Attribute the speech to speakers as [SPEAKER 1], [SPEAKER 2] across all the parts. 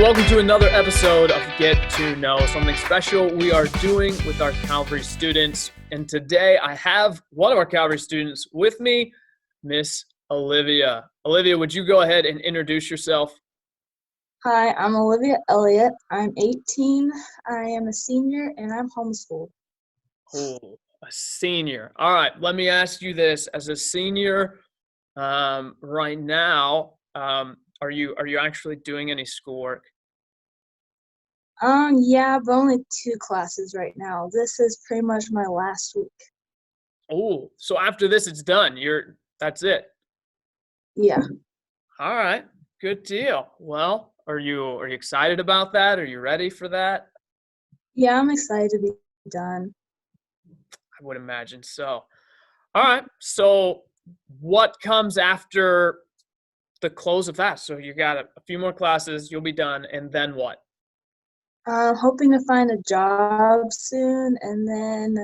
[SPEAKER 1] welcome to another episode of Get to Know, something special we are doing with our Calvary students. And today I have one of our Calvary students with me, Miss Alyvia. Alyvia, would you go ahead and introduce yourself?
[SPEAKER 2] Hi, I'm Alyvia Elliott. I'm 18. I am a senior and I'm homeschooled.
[SPEAKER 1] Oh, a senior. All right, let me ask you this. As a senior right now, are you actually doing any schoolwork?
[SPEAKER 2] Yeah, but only 2 classes right now. This is pretty much my last week.
[SPEAKER 1] Oh, so after this it's done. That's it.
[SPEAKER 2] Yeah.
[SPEAKER 1] All right, good deal. Well, are you excited about that? Are you ready for that?
[SPEAKER 2] Yeah, I'm excited to be done.
[SPEAKER 1] I would imagine so. All right, so what comes after the close of that? So you got a few more classes, you'll be done, and then what?
[SPEAKER 2] I'm hoping to find a job soon and then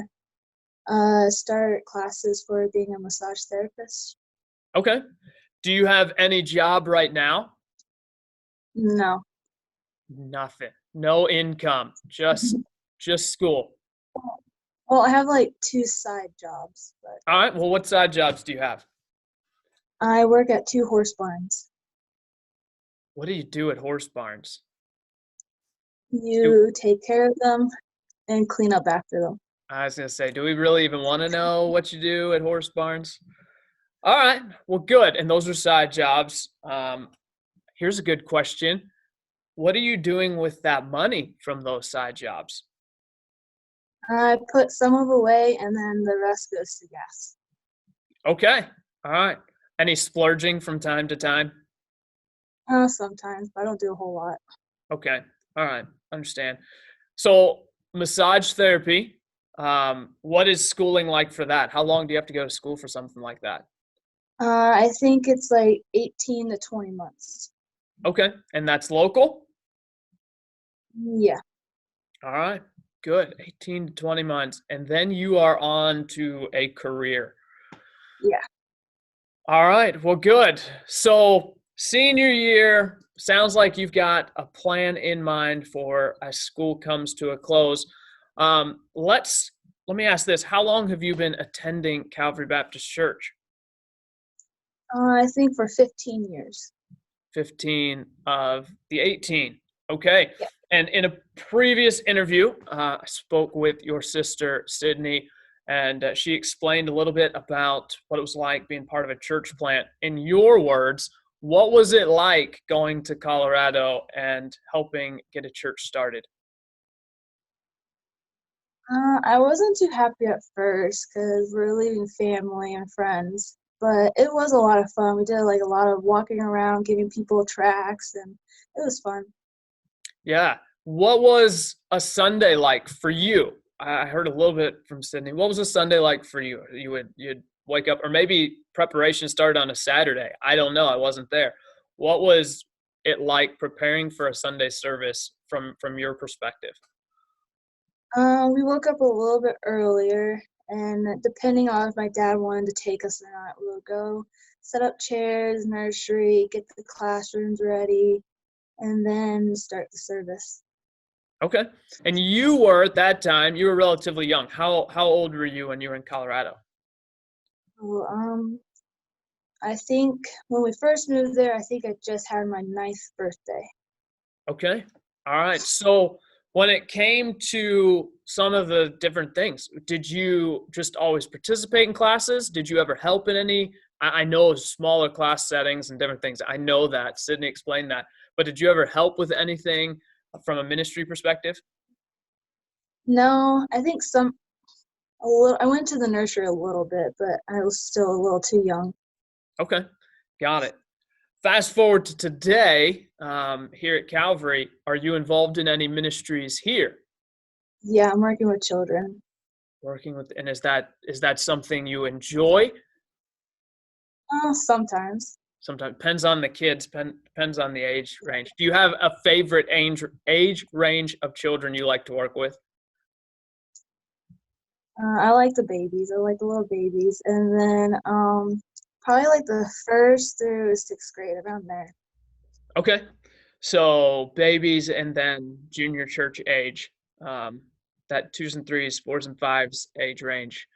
[SPEAKER 2] start classes for being a massage therapist.
[SPEAKER 1] Okay. Do you have any job right now?
[SPEAKER 2] No.
[SPEAKER 1] Nothing. No income. Just school.
[SPEAKER 2] Well, I have like 2 side jobs, but
[SPEAKER 1] All right. Well, what side jobs do you have?
[SPEAKER 2] I work at 2 horse barns.
[SPEAKER 1] What do you do at horse barns? Do,
[SPEAKER 2] You take care of them and clean up after them.
[SPEAKER 1] I was gonna say, do we really even want to know what you do at horse barns? All right. Well, good. And those are side jobs. Here's a good question. What are you doing with that money from those side jobs?
[SPEAKER 2] I put some of away and then the rest goes to gas.
[SPEAKER 1] Okay. All right. Any splurging from time to time?
[SPEAKER 2] Sometimes, but I don't do a whole lot.
[SPEAKER 1] Okay. All right. Understand. So massage therapy, what is schooling like for that? How long do you have to go to school for something like that?
[SPEAKER 2] I think it's like 18 to 20 months.
[SPEAKER 1] Okay. And that's local?
[SPEAKER 2] Yeah.
[SPEAKER 1] All right. Good. 18 to 20 months. And then you are on to a career.
[SPEAKER 2] Yeah.
[SPEAKER 1] All right. Well, good. So senior year, sounds like you've got a plan in mind for as school comes to a close. Let me ask this. How long have you been attending Calvary Baptist Church?
[SPEAKER 2] I think for 15 years.
[SPEAKER 1] 15 of the 18. Okay.
[SPEAKER 2] Yeah.
[SPEAKER 1] And in a previous interview, I spoke with your sister, Sydney, and she explained a little bit about what it was like being part of a church plant. In your words, what was it like going to Colorado and helping get a church started?
[SPEAKER 2] I wasn't too happy at first because we're leaving family and friends, but it was a lot of fun. We did like a lot of walking around, giving people tracts, and it was fun.
[SPEAKER 1] Yeah. What was a Sunday like for you? I heard a little bit from Sydney. What was a Sunday like for you? You'd wake up, or maybe preparation started on a Saturday. I don't know. I wasn't there. What was it like preparing for a Sunday service from your perspective?
[SPEAKER 2] We woke up a little bit earlier, and depending on if my dad wanted to take us or not, we'll go set up chairs, nursery, get the classrooms ready, and then start the service.
[SPEAKER 1] Okay. And you were at that time, you were relatively young. How old were you when you were in Colorado?
[SPEAKER 2] So, I think when we first moved there, I think I just had my 9th birthday.
[SPEAKER 1] Okay. All right. So when it came to some of the different things, did you just always participate in classes? Did you ever help in any? I know smaller class settings and different things. I know that. Sydney explained that. But did you ever help with anything from a ministry perspective?
[SPEAKER 2] No, I think a little. I went to the nursery a little bit, but I was still a little too young.
[SPEAKER 1] Okay. Got it. Fast forward to today, here at Calvary, are you involved in any ministries here?
[SPEAKER 2] Yeah, I'm working with children.
[SPEAKER 1] Working with, and is that something you enjoy?
[SPEAKER 2] Sometimes.
[SPEAKER 1] Sometimes depends on the kids, depends on the age range. Do you have a favorite age range of children you like to work with?
[SPEAKER 2] I like the babies. I like the little babies, and then probably like the 1st through 6th grade around there.
[SPEAKER 1] Okay, So babies and then junior church age, um, that twos and threes, fours and fives age range,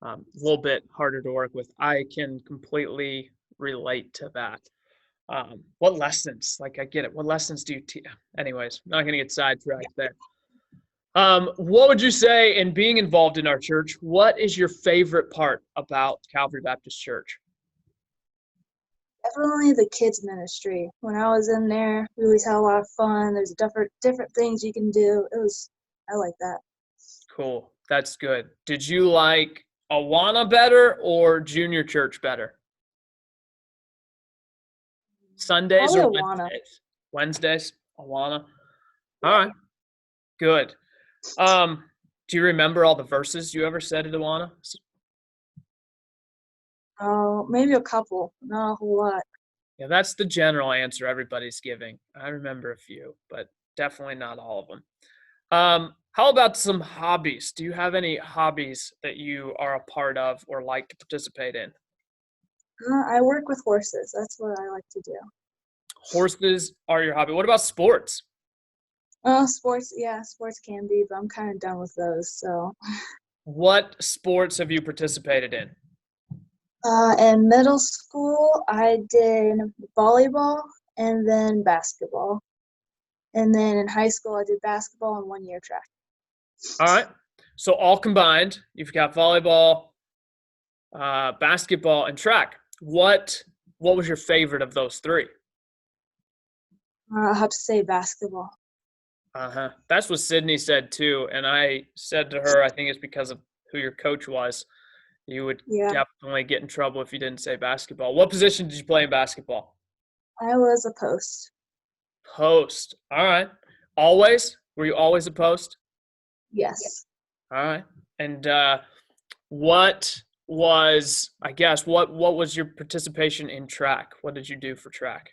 [SPEAKER 1] a little bit harder to work with. I can completely relate to that. What lessons? Like I get it. What lessons do you teach? Anyways, not gonna get sidetracked there. What would you say in being involved in our church? What is your favorite part about Calvary Baptist Church?
[SPEAKER 2] Definitely the kids ministry. When I was in there, we always had a lot of fun. There's different things you can do. I like that.
[SPEAKER 1] Cool. That's good. Did you like Awana better or junior church better? Sundays
[SPEAKER 2] Probably
[SPEAKER 1] or
[SPEAKER 2] Awana.
[SPEAKER 1] Wednesdays? Wednesdays, Awana. All
[SPEAKER 2] Yeah.
[SPEAKER 1] right, good. Um, do you remember all the verses you ever said at Awana?
[SPEAKER 2] Oh, maybe a couple, not a whole lot.
[SPEAKER 1] Yeah, that's the general answer everybody's giving. I remember a few, but definitely not all of them. How about some hobbies? Do you have any hobbies that you are a part of or like to participate in?
[SPEAKER 2] I work with horses. That's what I like to do.
[SPEAKER 1] Horses are your hobby. What about sports?
[SPEAKER 2] Sports, yeah, sports can be, but I'm kind of done with those. So,
[SPEAKER 1] What sports have you participated in?
[SPEAKER 2] in middle school, I did volleyball and then basketball. And then in high school, I did basketball and 1 year track.
[SPEAKER 1] All right. So all combined, you've got volleyball, basketball, and track. What was your favorite of those three?
[SPEAKER 2] I'll have to say basketball.
[SPEAKER 1] Uh-huh. That's what Sydney said too. And I said to her, I think it's because of who your coach was. You would
[SPEAKER 2] Yeah,
[SPEAKER 1] definitely get in trouble if you didn't say basketball. What position did you play in basketball?
[SPEAKER 2] I was a post.
[SPEAKER 1] Post. All right. Always? Were you always a post?
[SPEAKER 2] Yes.
[SPEAKER 1] All right. And what was, I guess, what was your participation in track? What did you do for track?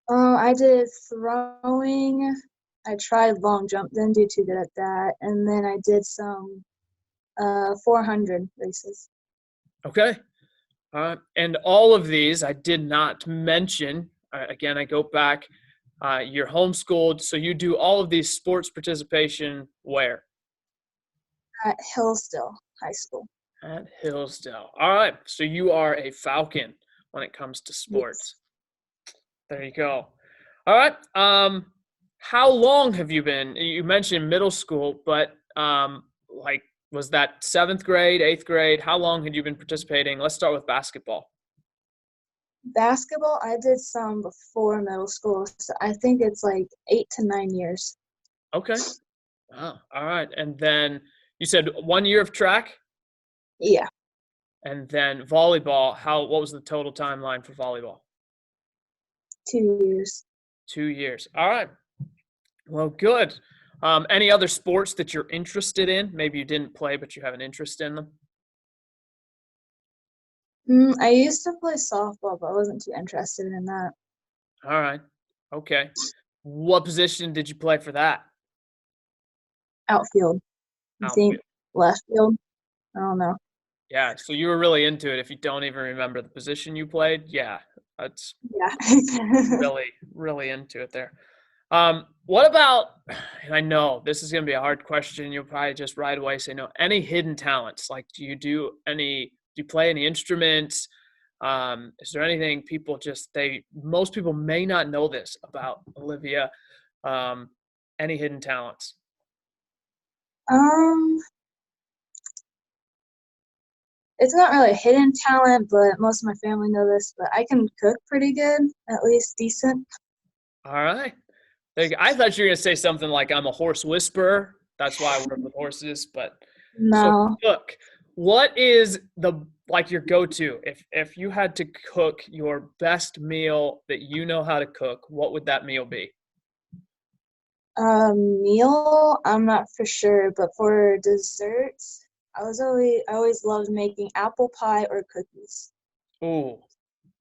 [SPEAKER 2] I did throwing. I tried long jump, didn't do too good at that. And then I did some 400 races.
[SPEAKER 1] Okay. And all of these I did not mention. Again, I go back. You're homeschooled, so you do all of these sports participation where?
[SPEAKER 2] At Hillsdale High School.
[SPEAKER 1] At Hillsdale. All right. So you are a Falcon when it comes to
[SPEAKER 2] Yes.
[SPEAKER 1] sports. There you go. All right. How long have you been? You mentioned middle school, but like, was that seventh grade, eighth grade? How long had you been participating? Let's start with basketball.
[SPEAKER 2] Basketball, I did some before middle school. So I think it's like 8 to 9 years.
[SPEAKER 1] Okay. Wow. All right. And then you said 1 year of track,
[SPEAKER 2] Yeah,
[SPEAKER 1] and then volleyball. What was the total timeline for volleyball?
[SPEAKER 2] 2 years.
[SPEAKER 1] 2 years. All right. Well, good. Any other sports that you're interested in? Maybe you didn't play, but you have an interest in them.
[SPEAKER 2] I used to play softball, but I wasn't too interested in that.
[SPEAKER 1] All right. Okay. What position did you play for that?
[SPEAKER 2] Outfield. I think
[SPEAKER 1] Outfield.
[SPEAKER 2] left field. I don't know.
[SPEAKER 1] Yeah. So you were really into it. If you don't even remember the position you played, yeah, that's
[SPEAKER 2] Yeah.
[SPEAKER 1] really, really into it there. What about, and I know this is going to be a hard question. You'll probably just right away say no. Any hidden talents? Like, do you play any instruments? Is there anything most people may not know this about Alyvia? Um, any hidden talents?
[SPEAKER 2] Um, it's not really a hidden talent, but most of my family know this, but I can cook pretty good, at least decent.
[SPEAKER 1] All right. I thought you were going to say something like I'm a horse whisperer. That's why I work with horses. But so
[SPEAKER 2] No.
[SPEAKER 1] cook. What is your go-to? If you had to cook your best meal that you know how to cook, what would that meal be?
[SPEAKER 2] Meal, I'm not for sure, but for desserts, I always loved making apple pie or cookies.
[SPEAKER 1] Ooh,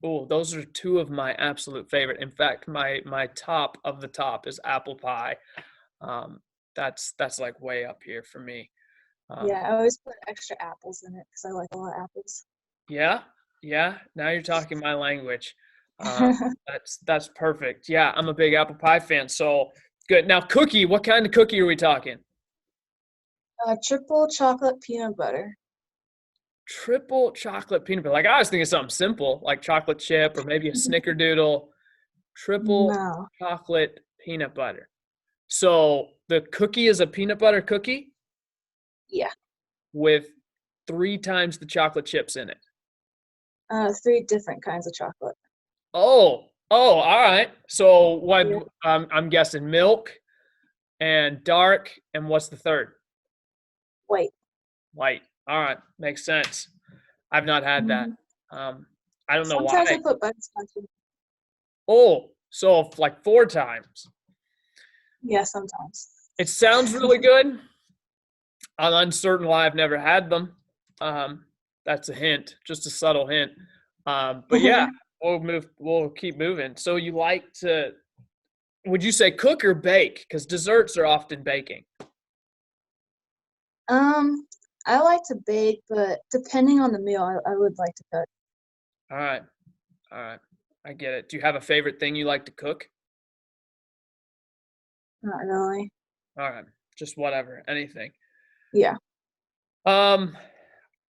[SPEAKER 1] ooh, those are two of my absolute favorite. In fact, my top of the top is apple pie. Um, that's like way up here for me.
[SPEAKER 2] Yeah,
[SPEAKER 1] Um,
[SPEAKER 2] I always put extra apples in it because I like a lot of apples.
[SPEAKER 1] yeah, yeah. Now you're talking my language. That's perfect. Yeah, I'm a big apple pie fan. So good. Now, cookie. What kind of cookie are we talking?
[SPEAKER 2] Triple chocolate peanut butter.
[SPEAKER 1] Triple chocolate peanut butter. Like I was thinking something simple, like chocolate chip or maybe a snickerdoodle. Triple
[SPEAKER 2] No.
[SPEAKER 1] chocolate peanut butter. So the cookie is a peanut butter cookie
[SPEAKER 2] Yeah.
[SPEAKER 1] with 3 times the chocolate chips in it.
[SPEAKER 2] 3 different kinds of chocolate.
[SPEAKER 1] Oh, all right. So what?
[SPEAKER 2] Yeah.
[SPEAKER 1] I'm guessing milk and dark, and what's the third?
[SPEAKER 2] White.
[SPEAKER 1] White. All right, makes sense. I've not had that.
[SPEAKER 2] Hmm.
[SPEAKER 1] Um, I don't know
[SPEAKER 2] Sometimes I
[SPEAKER 1] why.
[SPEAKER 2] put butterscotch in.
[SPEAKER 1] Oh, so like 4 times.
[SPEAKER 2] Yeah, sometimes.
[SPEAKER 1] It sounds really good. I'm uncertain why I've never had them. Um, that's a hint, just a subtle hint. But yeah, we'll keep moving. So you like to, would you say cook or bake? Because desserts are often baking.
[SPEAKER 2] Um, I like to bake, but depending on the meal, I would like to cook.
[SPEAKER 1] All right. All right. I get it. Do you have a favorite thing you like to cook?
[SPEAKER 2] Not really.
[SPEAKER 1] All right. Just whatever, anything.
[SPEAKER 2] Yeah.
[SPEAKER 1] Um,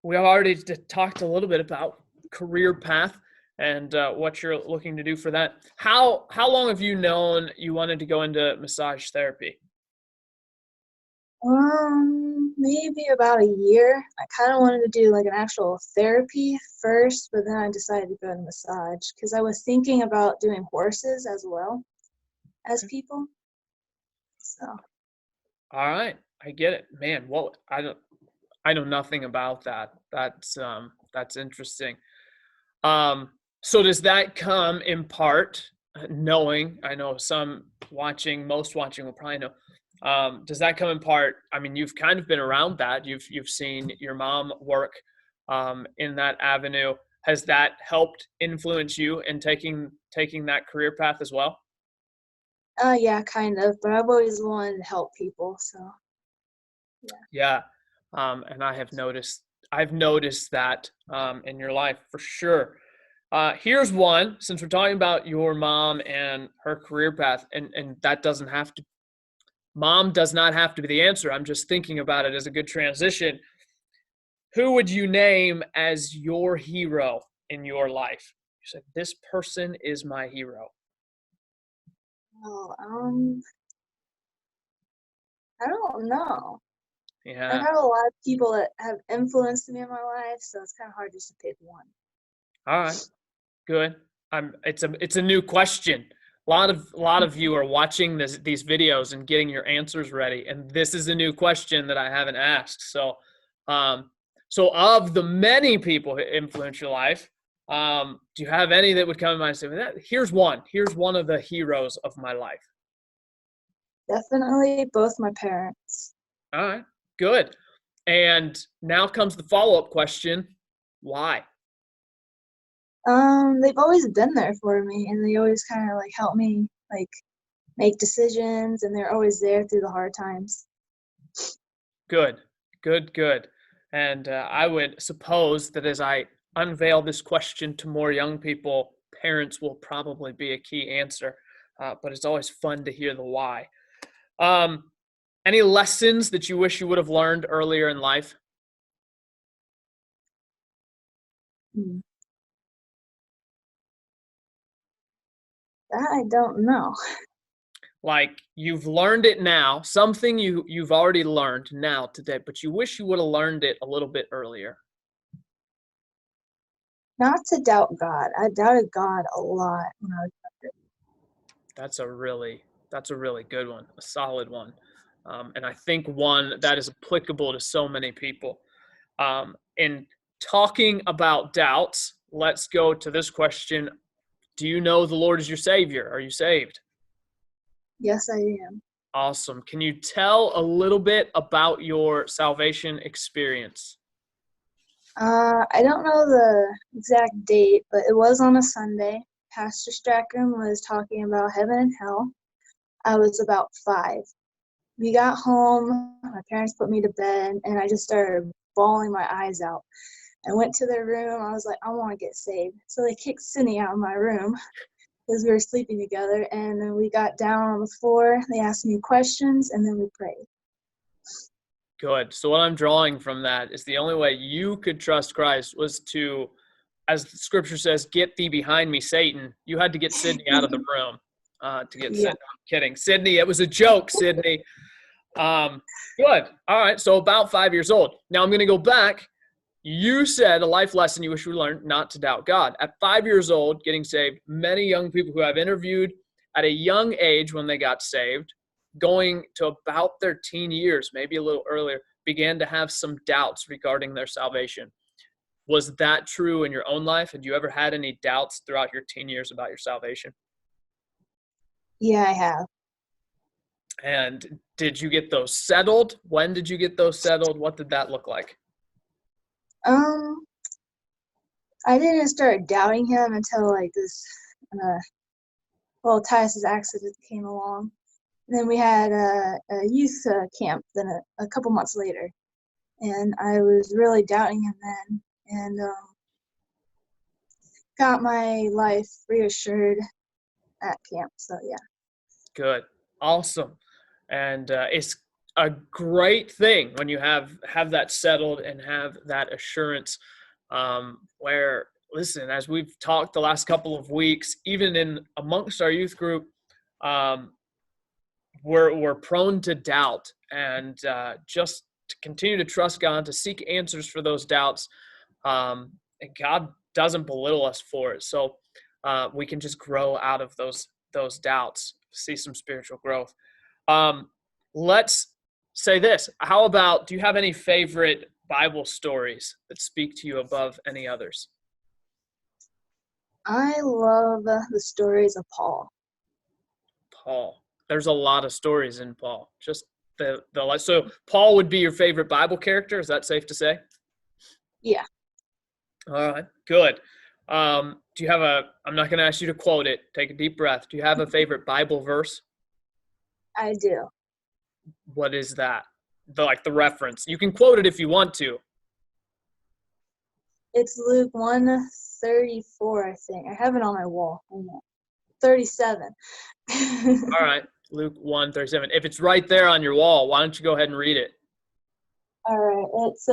[SPEAKER 1] we already talked a little bit about career path and what you're looking to do for that. How long have you known you wanted to go into massage therapy?
[SPEAKER 2] Maybe about a year. I kind of wanted to do like an actual therapy first, but then I decided to go to massage because I was thinking about doing horses as well as people. So,
[SPEAKER 1] All right, I get it, man. Well, I know nothing about that. That's interesting. So does that come in part knowing? I know some watching, most watching will probably know. Does that come in part? I mean, you've kind of been around that. You've seen your mom work in that avenue. Has that helped influence you in taking that career path as well?
[SPEAKER 2] yeah, kind of, but I've always wanted to help people. So, yeah.
[SPEAKER 1] Yeah, and I've noticed that in your life for sure. Here's one, since we're talking about your mom and her career path, and that doesn't have to, mom does not have to be the answer. I'm just thinking about it as a good transition. Who would you name as your hero in your life? You said, this person is my hero.
[SPEAKER 2] Oh, I don't know. I've
[SPEAKER 1] Yeah.
[SPEAKER 2] had a lot of people that have influenced me in my life, so it's kind of hard just to pick one.
[SPEAKER 1] All right. Good. It's a new question. A lot of you are watching these videos and getting your answers ready, and this is a new question that I haven't asked. So of the many people who influence your life, do you have any that would come to mind and say, well, here's one. Here's one of the heroes of my life.
[SPEAKER 2] Definitely both my parents.
[SPEAKER 1] All right, good. And now comes the follow-up question: why?
[SPEAKER 2] They've always been there for me, and they always kind of like help me like make decisions, and they're always there through the hard times.
[SPEAKER 1] Good, good. And I would suppose that as I unveil this question to more young people, parents will probably be a key answer. But it's always fun to hear the why. Um, any lessons that you wish you would have learned earlier in life?
[SPEAKER 2] Hmm. That I don't know.
[SPEAKER 1] Like you've learned it now, something you've already learned now today, but you wish you would have learned it a little bit earlier.
[SPEAKER 2] Not to doubt God. I doubted God a lot when I was younger.
[SPEAKER 1] That's a really good one, a solid one, and I think one that is applicable to so many people. In talking about doubts, let's go to this question: do you know the Lord is your Savior? Are you saved?
[SPEAKER 2] Yes, I am.
[SPEAKER 1] Awesome. Can you tell a little bit about your salvation experience?
[SPEAKER 2] I don't know the exact date, but it was on a Sunday. Pastor Strachan was talking about heaven and hell. I was about 5. We got home, my parents put me to bed, and I just started bawling my eyes out. I went to their room. I was like, I want to get saved. So they kicked Sydney out of my room because we were sleeping together. And then we got down on the floor. They asked me questions, and then we prayed.
[SPEAKER 1] Good. So what I'm drawing from that is the only way you could trust Christ was to, as the scripture says, get thee behind me, Satan. You had to get Sydney out of the room to get
[SPEAKER 2] Yeah.
[SPEAKER 1] Sydney. I'm kidding. Sydney, it was a joke, Sydney. Good. All right. So about 5 years old. Now I'm going to go back. You said a life lesson you wish you learned, not to doubt God. At 5 years old, getting saved, many young people who I've interviewed at a young age when they got saved, going to about their teen years, maybe a little earlier, began to have some doubts regarding their salvation. Was that true in your own life? Had you ever had any doubts throughout your teen years about your salvation?
[SPEAKER 2] Yeah, I have.
[SPEAKER 1] And did you get those settled? When did you get those settled? What did that look like?
[SPEAKER 2] I didn't start doubting him until like this, Titus's accident came along. And then we had a youth camp then a couple months later. And I was really doubting him then, and got my life reassured at camp. So yeah.
[SPEAKER 1] Good. Awesome. And it's a great thing when you have that settled and have that assurance where, listen, as we've talked the last couple of weeks, even in amongst our youth group, we're prone to doubt, and just to continue to trust God, to seek answers for those doubts. And God doesn't belittle us for it. So we can just grow out of those doubts, see some spiritual growth. Let's say this. How about, do you have any favorite Bible stories that speak to you above any others?
[SPEAKER 2] I love the stories of Paul.
[SPEAKER 1] Paul. There's a lot of stories in Paul. Just so Paul would be your favorite Bible character. Is that safe to say?
[SPEAKER 2] Yeah.
[SPEAKER 1] All right, good. Do you have I'm not going to ask you to quote it. Take a deep breath. Do you have a favorite Bible verse?
[SPEAKER 2] I do.
[SPEAKER 1] What is that? The reference. You can quote it if you want to.
[SPEAKER 2] It's Luke 1:34, I think. I have it on my wall. 37.
[SPEAKER 1] All right, Luke 1:37. If it's right there on your wall, why don't you go ahead and read it?
[SPEAKER 2] All right. It's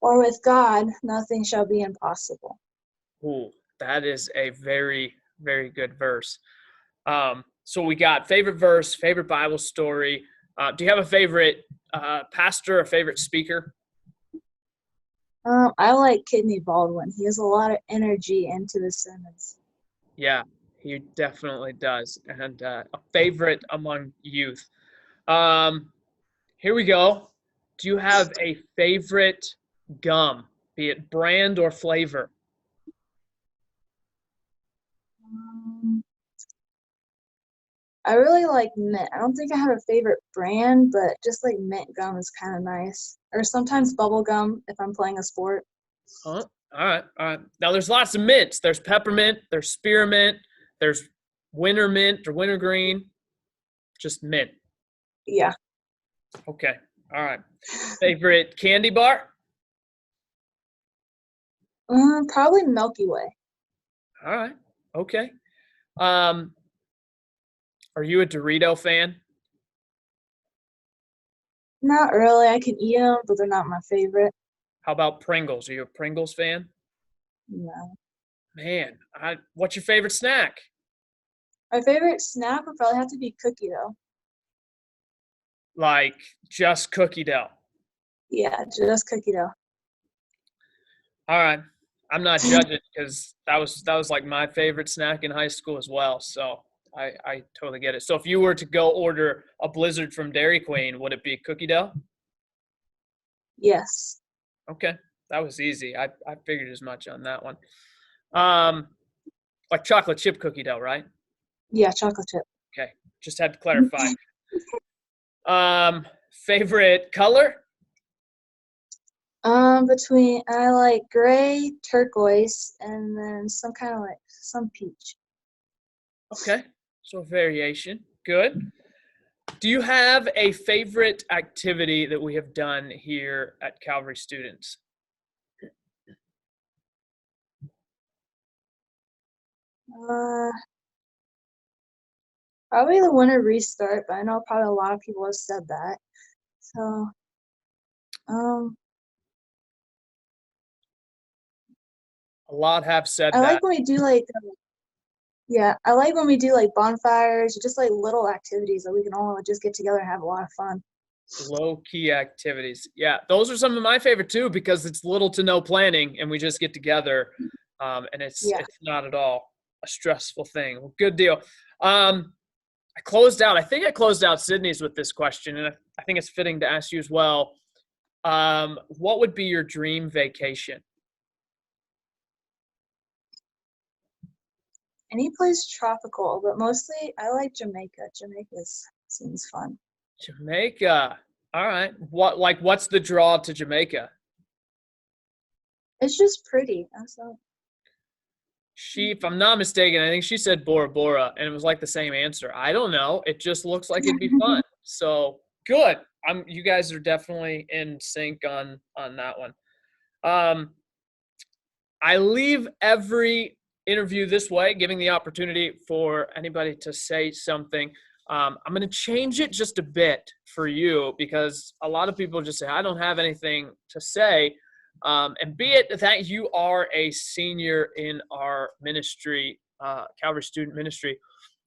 [SPEAKER 2] or with God, nothing shall be impossible.
[SPEAKER 1] Ooh, that is a very, very good verse. So we got favorite verse, favorite Bible story. Do you have a favorite pastor, a favorite speaker?
[SPEAKER 2] I like Kidney Baldwin. He has a lot of energy into the sermons.
[SPEAKER 1] Yeah, he definitely does. And a favorite among youth. Here we go. Do you have a favorite gum, be it brand or flavor?
[SPEAKER 2] I really like mint. I don't think I have a favorite brand, but just like mint gum is kind of nice. Or sometimes bubble gum if I'm playing a sport.
[SPEAKER 1] Huh? All right, all right. Now there's lots of mints. There's peppermint, there's spearmint, there's winter mint or wintergreen. Just mint.
[SPEAKER 2] Yeah.
[SPEAKER 1] Okay. All right. Favorite candy bar?
[SPEAKER 2] Probably Milky Way.
[SPEAKER 1] All right. Okay. Are you a Dorito fan?
[SPEAKER 2] Not really. I can eat them, but they're not my favorite.
[SPEAKER 1] How about Pringles? Are you a Pringles fan?
[SPEAKER 2] No.
[SPEAKER 1] Man, what's your favorite snack?
[SPEAKER 2] My favorite snack would probably have to be cookie dough.
[SPEAKER 1] Like just cookie dough.
[SPEAKER 2] Yeah, just cookie dough.
[SPEAKER 1] All right. I'm not judging because that was like my favorite snack in high school as well. So I totally get it. So if you were to go order a Blizzard from Dairy Queen, would it be cookie dough?
[SPEAKER 2] Yes.
[SPEAKER 1] Okay. That was easy. I figured as much on that one. Like chocolate chip cookie dough, right?
[SPEAKER 2] Yeah, chocolate chip.
[SPEAKER 1] Okay. Just had to clarify. Favorite color?
[SPEAKER 2] I like gray, turquoise, and then some kind of like some peach.
[SPEAKER 1] Okay. So variation. Good. Do you have a favorite activity that we have done here at Calvary Students?
[SPEAKER 2] Uh, Probably the winter restart, but I know probably a lot of people have said that. So, um,
[SPEAKER 1] A lot have said
[SPEAKER 2] I like
[SPEAKER 1] that.
[SPEAKER 2] when we do like, yeah, I like when we do like bonfires, just like little activities that we can all just get together and have a lot of fun.
[SPEAKER 1] Low key activities. Yeah, those are some of my favorite too because it's little to no planning and we just get together, and it's
[SPEAKER 2] Yeah.
[SPEAKER 1] it's not at all a stressful thing. Well, good deal. I closed out. I think I closed out Sydney's with this question, and I think it's fitting to ask you as well. What would be your dream vacation?
[SPEAKER 2] Any place tropical, but mostly I like Jamaica. Jamaica seems fun.
[SPEAKER 1] Jamaica. All right. What's the draw to Jamaica?
[SPEAKER 2] It's just pretty. That's all.
[SPEAKER 1] If I'm not mistaken, I think she said Bora Bora, and it was like the same answer. I don't know. It just looks like it'd be fun. So good. You guys are definitely in sync on that one. Um, I leave every interview this way, giving the opportunity for anybody to say something. I'm going to change it just a bit for you because a lot of people just say, I don't have anything to say. And be it that you are a senior in our ministry, Calvary Student Ministry,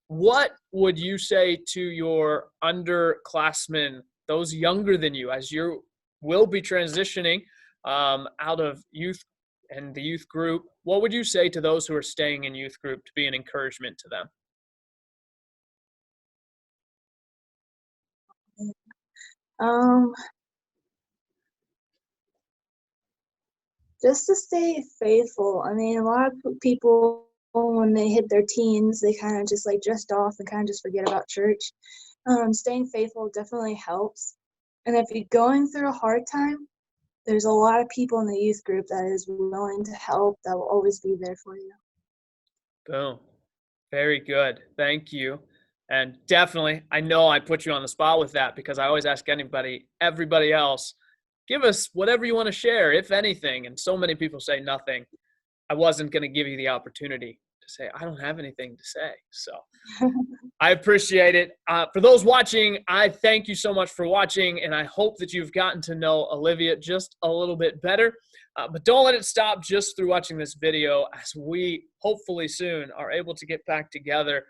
[SPEAKER 1] what would you say to your underclassmen, those younger than you, as you will be transitioning out of youth and the youth group? What would you say to those who are staying in youth group to be an encouragement to them?
[SPEAKER 2] Um, just to stay faithful. I mean, a lot of people, when they hit their teens, they kind of just like drift off and kind of just forget about church. Staying faithful definitely helps. And if you're going through a hard time, there's a lot of people in the youth group that is willing to help, that will always be there for you.
[SPEAKER 1] Boom. Very good. Thank you. And definitely, I know I put you on the spot with that because I always ask everybody else, give us whatever you want to share, if anything. And so many people say nothing. I wasn't going to give you the opportunity to say, I don't have anything to say. So I appreciate it. For those watching, I thank you so much for watching, and I hope that you've gotten to know Alyvia just a little bit better. But don't let it stop just through watching this video, as we hopefully soon are able to get back together,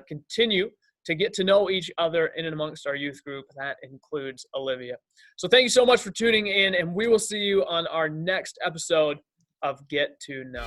[SPEAKER 1] continue to get to know each other in and amongst our youth group. That includes Alyvia. So thank you so much for tuning in, and we will see you on our next episode of Get to Know.